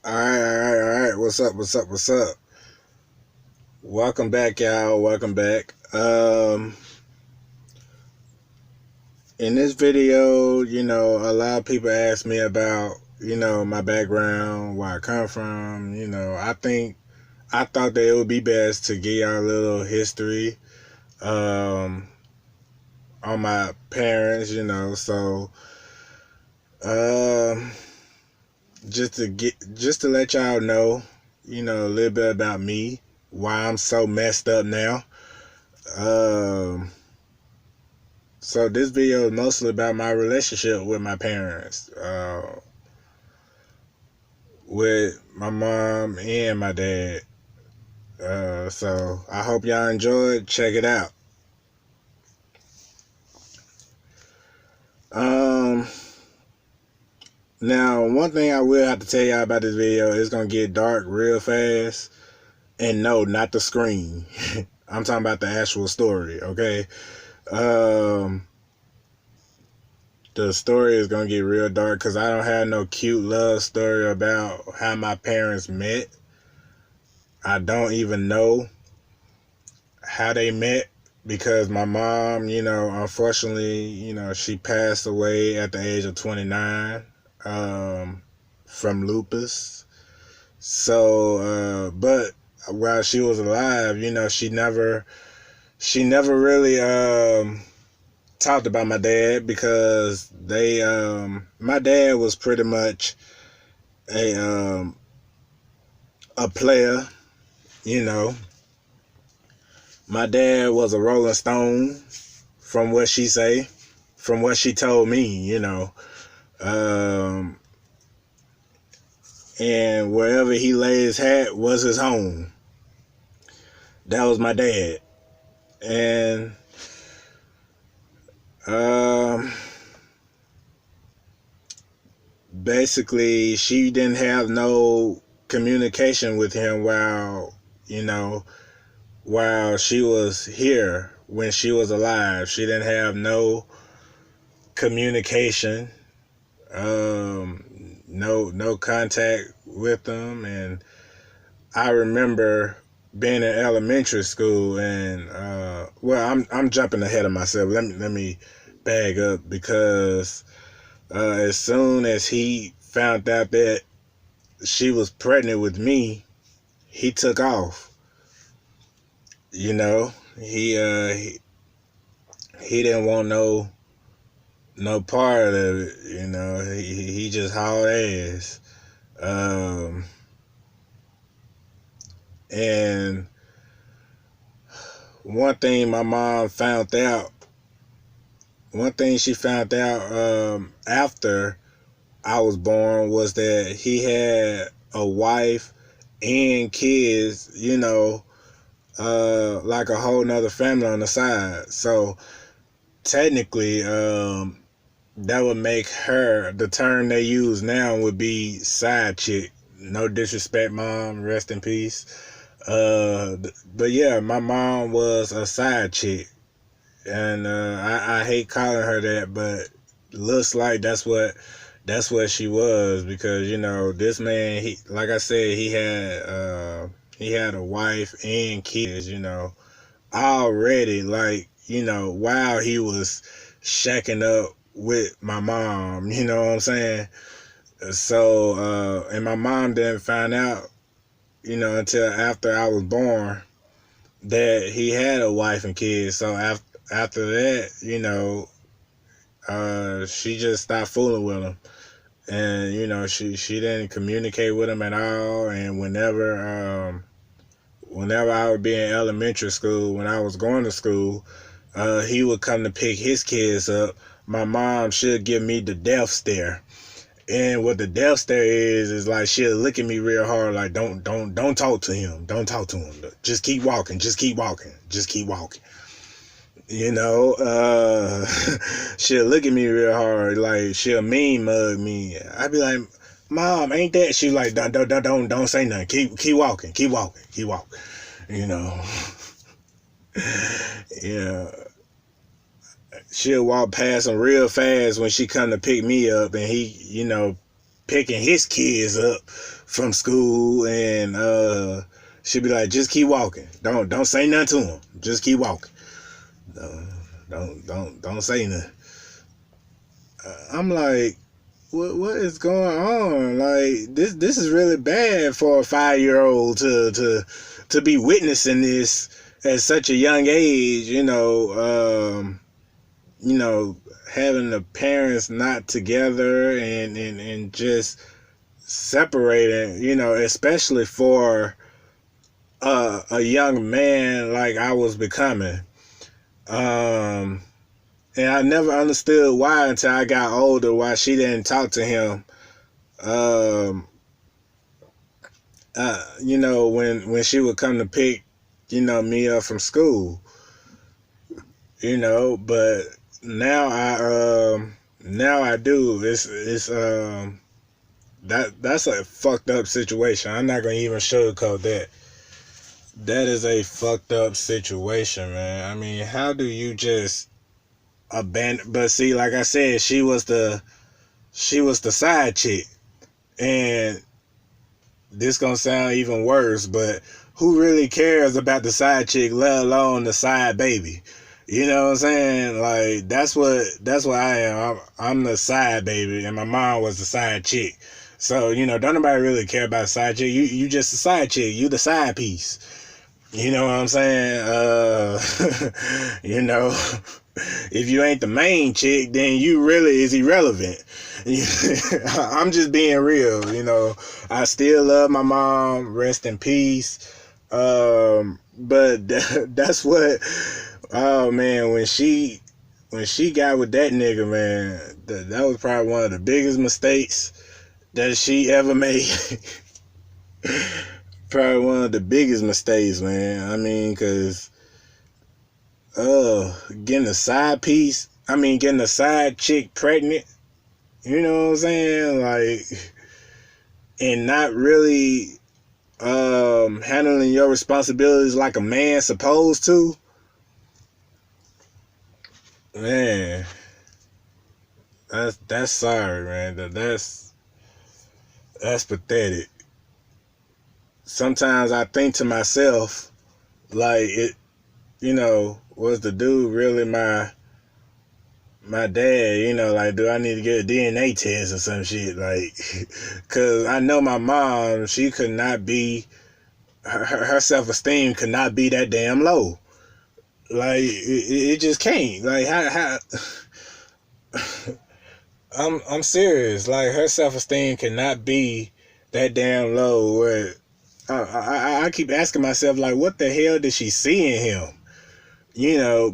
All right. What's up? Welcome back, y'all. Welcome back. In this video, a lot of people ask me about, my background, where I come from. I thought that it would be best to give y'all a little history, um, on my parents, so, um, just to let y'all know, a little bit about me, why I'm so messed up now. Um, so this video is mostly about my relationship with my parents, with my mom and my dad. So I hope y'all enjoyed. Check it out. Um, Now one thing I will have to tell y'all about this video is gonna get dark real fast. And no, not the screen. I'm talking about the actual story. Okay. Um, the story is gonna get real dark because I don't have no cute love story about how my parents met. I don't even know how they met because my mom, unfortunately, she passed away at the age of 29, from lupus. So, but while she was alive, she never really talked about my dad because my dad was pretty much a um, a player, you know. My dad was a Rolling Stone, from what she say, from what she told me. Um, and wherever he laid his hat was his home. That was my dad. And um, basically, she didn't have no communication with him you know, while she was here when she was alive. She didn't have no communication, no contact with them. And I remember being in elementary school, and well, I'm jumping ahead of myself. Let me bag up because as soon as he found out that she was pregnant with me, he took off. You know, he didn't want no part of it. He just hauled ass. Um, and one thing my mom found out, one thing she found out after I was born was that he had a wife and kids. Like a whole nother family on the side. So technically, that would make her, the term they use now would be side chick. No disrespect, mom. Rest in peace. But yeah, my mom was a side chick, and I hate calling her that, but looks like that's what she was because this man, he, like I said, he had a wife and kids. Already, like, while he was shacking up with my mom. You know what I'm saying? So, and my mom didn't find out, until after I was born that he had a wife and kids. So after that, she just stopped fooling with him. And, she didn't communicate with him at all. And whenever I would be in elementary school, when I was going to school, he would come to pick his kids up. My mom should give me the death stare. And what the death stare is like she'll look at me real hard, like don't talk to him. Don't talk to him. Just keep walking. Just keep walking. Just keep walking. She'll look at me real hard, like she'll mean mug me. I'd be like, Mom, ain't that? She's like, don't say nothing. Keep walking. Keep walking. Keep walking. You know. Yeah. She'll walk past him real fast when she come to pick me up, and he, picking his kids up from school, and she'd be like, "Just keep walking. Don't say nothing to him. Just keep walking. Don't say nothing." I'm like, what is going on? Like this is really bad for a 5-year-old to be witnessing this at such a young age. Having the parents not together and just separating. Especially for a young man like I was becoming. And I never understood why until I got older, why she didn't talk to him. When she would come to pick, me up from school. But now I do. That's a fucked up situation. I'm not gonna even sugarcoat that. That is a fucked up situation, man. I mean, how do you just abandon? But see, like I said, she was the side chick, and this gonna sound even worse, but who really cares about the side chick, let alone the side baby? You know what I'm saying? Like that's what I am. I'm the side baby, and my mom was the side chick. So don't nobody really care about the side chick. You just a side chick. You the side piece. You know what I'm saying? If you ain't the main chick, then you really is irrelevant. I'm just being real. I still love my mom. Rest in peace. But that's what. Oh man, when she got with that nigga, man, that was probably one of the biggest mistakes that she ever made. Probably one of the biggest mistakes, man. I mean, cause getting a side piece, getting a side chick pregnant, you know what I'm saying? Like, and not really handling your responsibilities like a man supposed to. Man, that's sorry, man. That's pathetic. Sometimes I think to myself, like was the dude really my dad? Like, do I need to get a DNA test or some shit? Like, cause I know my mom, she could not be, her self-esteem could not be that damn low. Like, it just can't. Like, how I'm serious. Like, her self-esteem cannot be that damn low where I keep asking myself, like, what the hell did she see in him?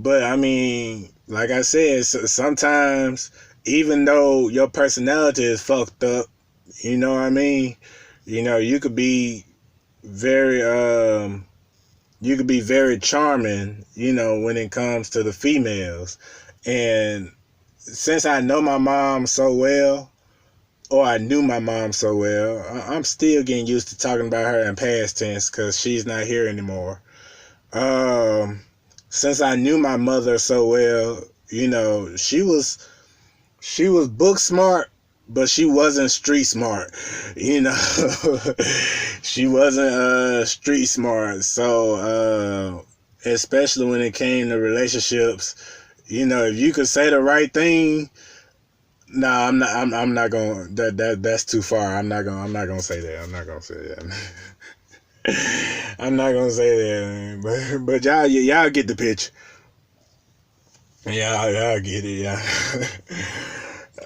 But I mean, like I said, sometimes even though your personality is fucked up, you know what I mean? You could be very charming, when it comes to the females. And since I know my mom so well, or I knew my mom so well, I'm still getting used to talking about her in past tense because she's not here anymore. Since I knew my mother so well, she was book smart, but she wasn't street smart. She wasn't street smart. So especially when it came to relationships, if you could say the right thing. Nah, I'm not going. That's too far. I'm not gonna say that. I'm not gonna say that. I'm not gonna say that. But y'all get the picture. Y'all get it. Yeah.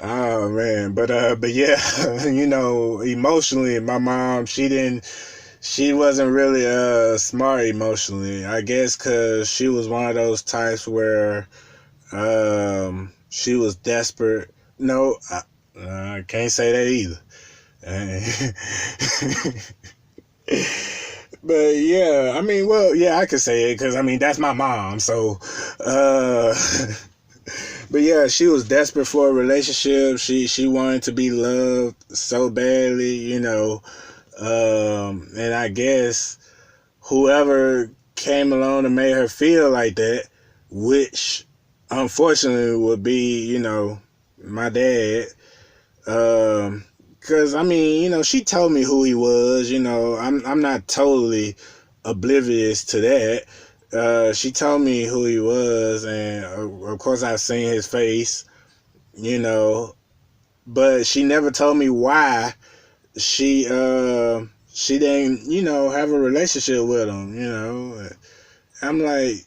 Oh man, but yeah, emotionally, my mom, she wasn't really smart emotionally. I guess because she was one of those types where she was desperate. No, I can't say that either. But yeah, I could say it because that's my mom. So, but yeah, she was desperate for a relationship. She wanted to be loved so badly, and I guess whoever came along and made her feel like that, which unfortunately would be, my dad, Cause I mean, she told me who he was. I'm not totally oblivious to that. She told me who he was, and of course I've seen his face. You know, but she never told me why she didn't have a relationship with him. I'm like,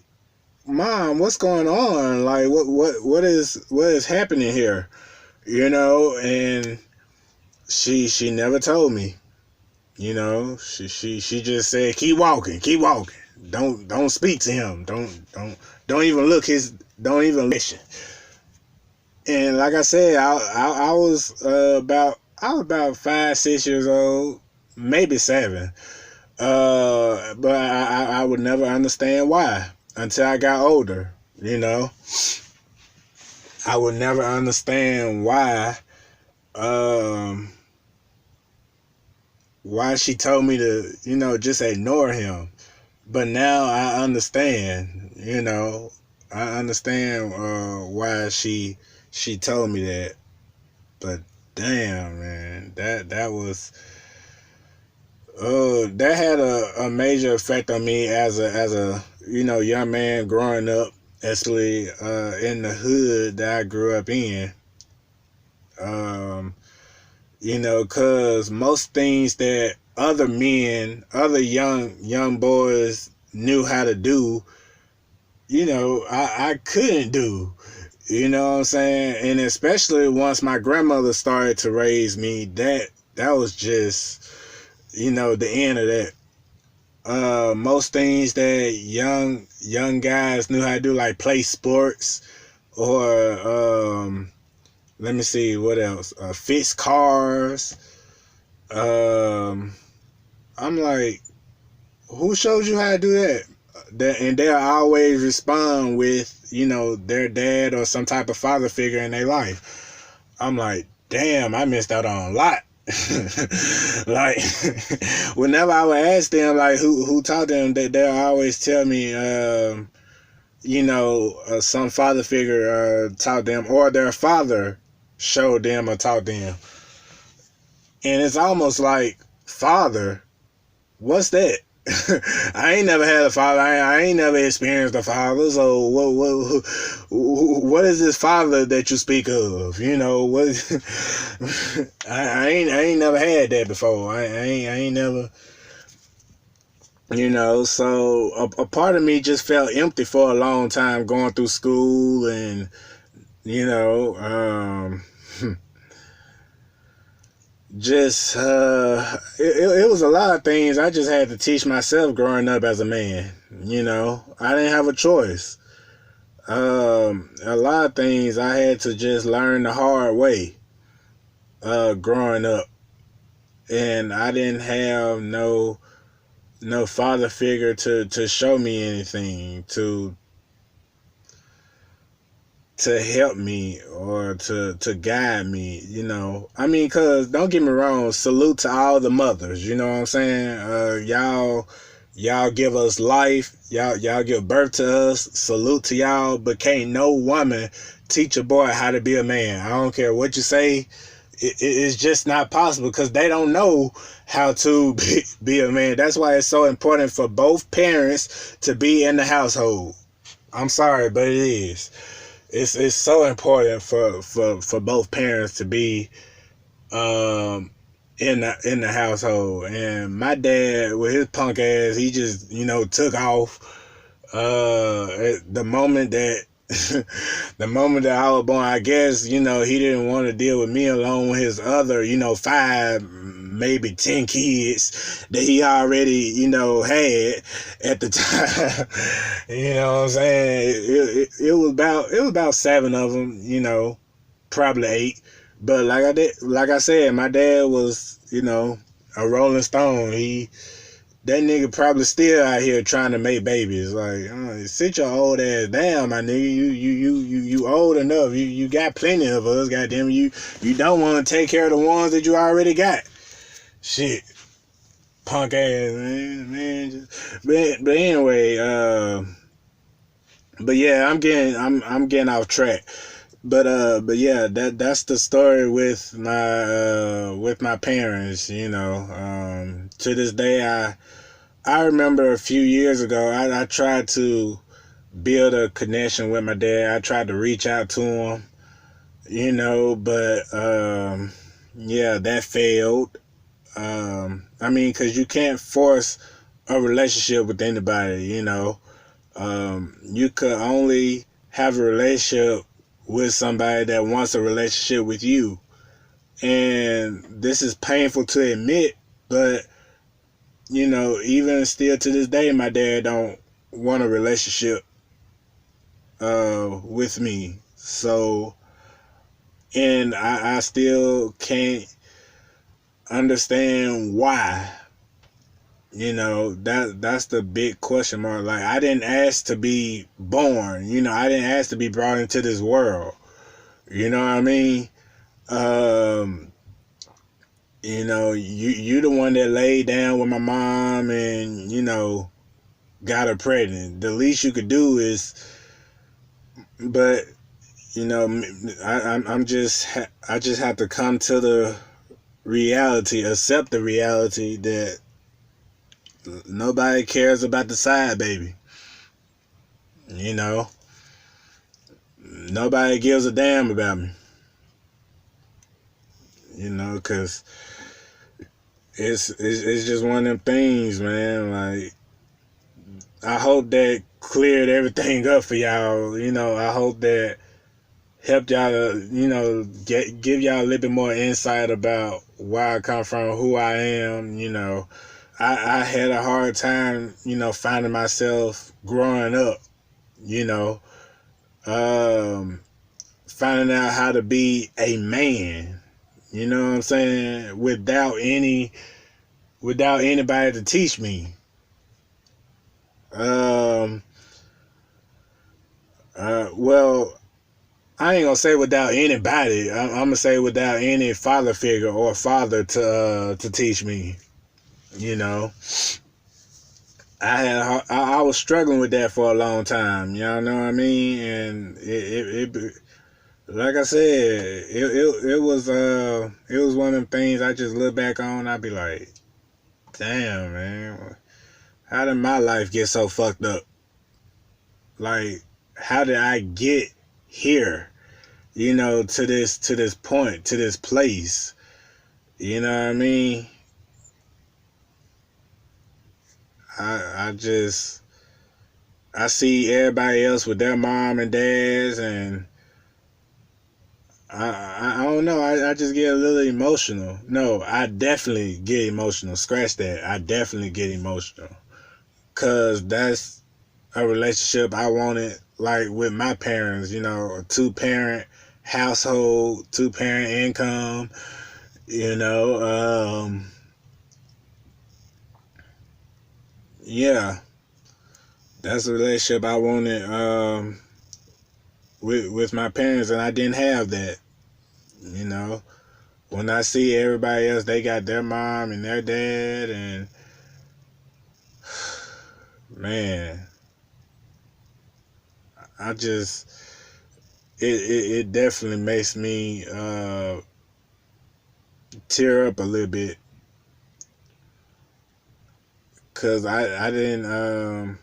Mom, what's going on? Like, what is happening here? And she never told me. She just said, keep walking, keep walking. Don't speak to him. Don't even look don't even listen. And like I said, I was about 5, 6 years old, maybe 7. But I would never understand why until I got older. I would never understand why she told me to just ignore him. But now I understand. I understand why she told me that. But damn, man, that was that had a major effect on me as a young man growing up, especially in the hood that I grew up in. Cause most things that other men, other young boys knew how to do, I couldn't do. You know what I'm saying? And especially once my grandmother started to raise me, that was just, the end of that. Most things that young guys knew how to do, like play sports, or let me see what else. Fix cars. I'm like, who showed you how to do that? And they'll always respond with, their dad or some type of father figure in their life. I'm like, damn, I missed out on a lot. Like, whenever I would ask them, like, who taught them, they'll always tell me, some father figure taught them, or their father showed them or taught them. And it's almost like, father, what's that? I ain't never had a father. I ain't never experienced a father. So what is this father that you speak of? What? I ain't never had that before. I ain't never. So a part of me just felt empty for a long time going through school, and just it was a lot of things I just had to teach myself growing up as a man. I didn't have a choice. A lot of things I had to just learn the hard way growing up, and I didn't have no father figure to show me anything, to help me or to guide me. I mean, cause don't get me wrong, salute to all the mothers, you know what I'm saying? Y'all give us life, y'all give birth to us, salute to y'all, but can't no woman teach a boy how to be a man. I don't care what you say, it's just not possible, because they don't know how to be a man. That's why it's so important for both parents to be in the household. I'm sorry, but it is. It's so important for both parents to be in the household. And my dad, with his punk ass, he just took off the moment that the moment that I was born. I guess he didn't want to deal with me along with his other 5, maybe 10 kids that he already had at the time. You know what I'm saying? It was about 7 of them, probably 8. But like I said, my dad was a Rolling Stone. That nigga probably still out here trying to make babies. Like, sit your old ass down, my nigga. You old enough. You got plenty of us. Goddamn, you don't want to take care of the ones that you already got. Shit, punk ass man. But anyway, but yeah, I'm getting off track. But yeah, that's the story with my parents. To this day, I remember a few years ago, I tried to build a connection with my dad. I tried to reach out to him, but yeah, that failed. I mean, because you can't force a relationship with anybody. You could only have a relationship with somebody that wants a relationship with you. And this is painful to admit, but even still to this day, my dad don't want a relationship with me. So, and I still can't understand why. That's the big question mark. Like, I didn't ask to be born. I didn't ask to be brought into this world. You know what I mean? Um, you the one that laid down with my mom and got her pregnant. The least you could do is, but I just have to come to the reality, accept the reality that nobody cares about the side baby. Nobody gives a damn about me. Because it's just one of them things, man. Like, I hope that cleared everything up for y'all. I hope that helped y'all to, give y'all a little bit more insight about where I come from, who I am. I had a hard time, finding myself growing up, you know, um, finding out how to be a man, you know what I'm saying, without anybody to teach me. Um, well, I ain't gonna say without anybody. I'm gonna say without any father figure or father to teach me. You know, I was struggling with that for a long time. You know what I mean? And it like I said, it was one of them things I just look back on. I'd be like, damn, man, how did my life get so fucked up? Like, how did I get here? To this point, to this place. You know what I mean? I just I see everybody else with their mom and dads, and I don't know. I just get a little emotional. No, I definitely get emotional. Scratch that. I definitely get emotional, cause that's a relationship I wanted, like with my parents. A 2-parent household, 2-parent income. You know, yeah, that's a relationship I wanted with my parents, and I didn't have that. You know, when I see everybody else, they got their mom and their dad, and man, I just it definitely makes me tear up a little bit, cause I didn't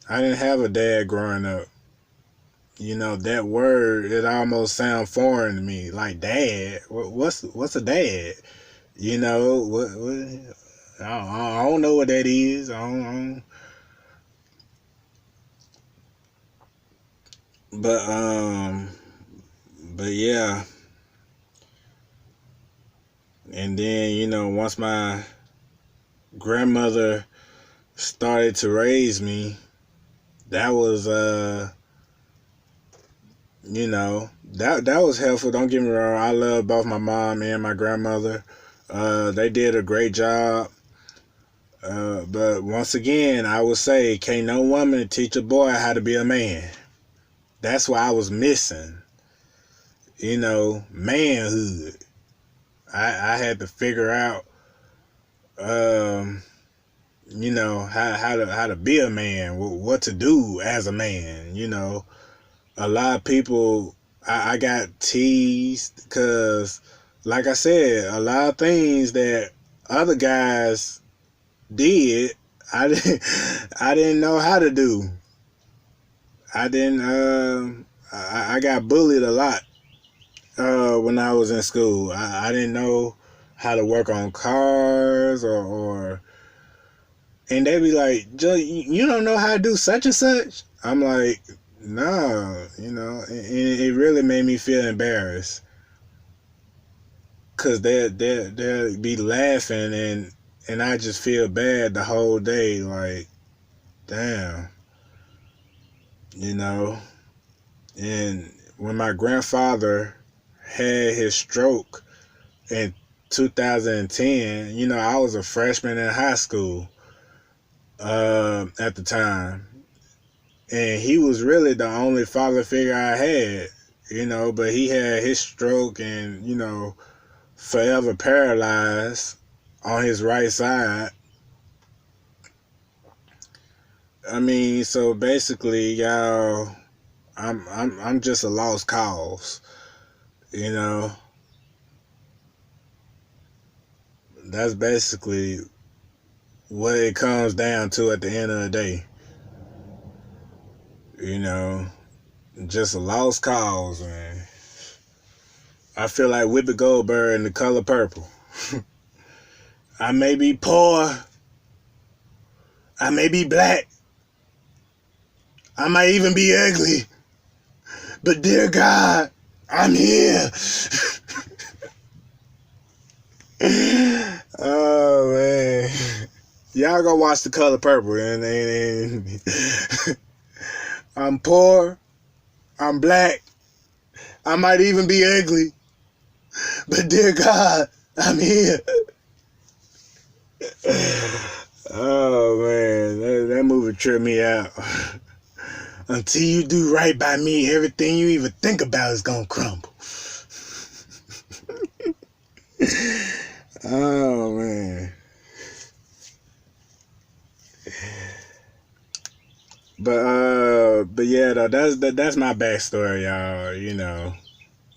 have a dad growing up. That word, it almost sounds foreign to me. Like, dad, what's a dad? What I don't know what that is. But but yeah, and then once my grandmother started to raise me, that was that was helpful. Don't get me wrong. I love both my mom and my grandmother. They did a great job. But once again, I would say, can't no woman teach a boy how to be a man. That's what I was missing. Manhood. I had to figure out, um, how to be a man, what to do as a man. a lot of people, I got teased because, like I said, a lot of things that other guys did, I didn't, I didn't know how to do. I didn't. I got bullied a lot when I was in school. I didn't know how to work on cars or and they be like, Joe, you don't know how to do such and such. I'm like, nah, and it really made me feel embarrassed because they'll be laughing and I just feel bad the whole day. Like, damn, you know. And when my grandfather had his stroke in 2010, I was a freshman in high school at the time. And he was really the only father figure I had, but he had his stroke and, forever paralyzed on his right side. I mean, so basically, y'all, I'm just a lost cause, you know. That's basically what it comes down to at the end of the day. Just a lost cause, man. I feel like Whoopi Goldberg in The Color Purple. I may be poor. I may be black. I might even be ugly. But dear God, I'm here. Oh, man. Y'all go watch The Color Purple. And I'm poor. I'm black. I might even be ugly. But dear God, I'm here. Oh, man. That movie tripped me out. Until you do right by me, everything you even think about is gonna crumble. Oh, man. But yeah, though, that's my backstory, y'all.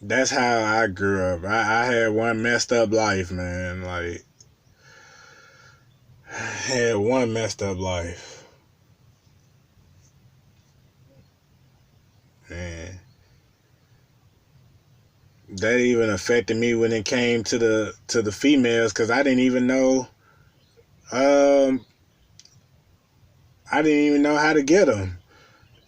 That's how I grew up. I had one messed up life, man. Like, had one messed up life. Man. That even affected me when it came to the females, because I didn't even know I didn't even know how to get them.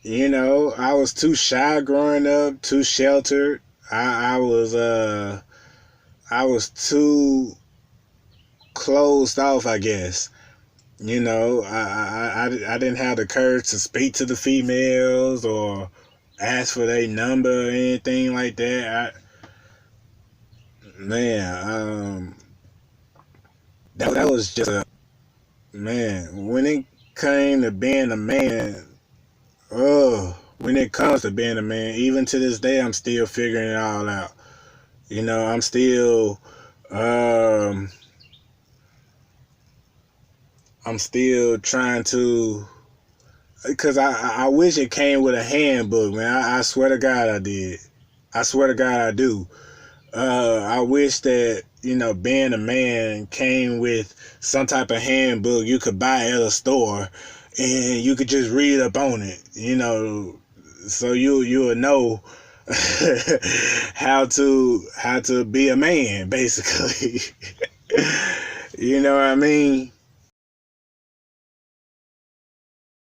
I was too shy growing up, too sheltered. I was too closed off, I guess. I didn't have the courage to speak to the females or ask for their number or anything like that. That was just man. When it came to being a man, when it comes to being a man, even to this day, I'm still figuring it all out. I'm still, I'm still trying to, because I wish it came with a handbook, man. I swear to God I did. I swear to God I do. I wish that, being a man came with some type of handbook you could buy at a store and you could just read up on it, so you would know how to be a man, basically. You know what I mean?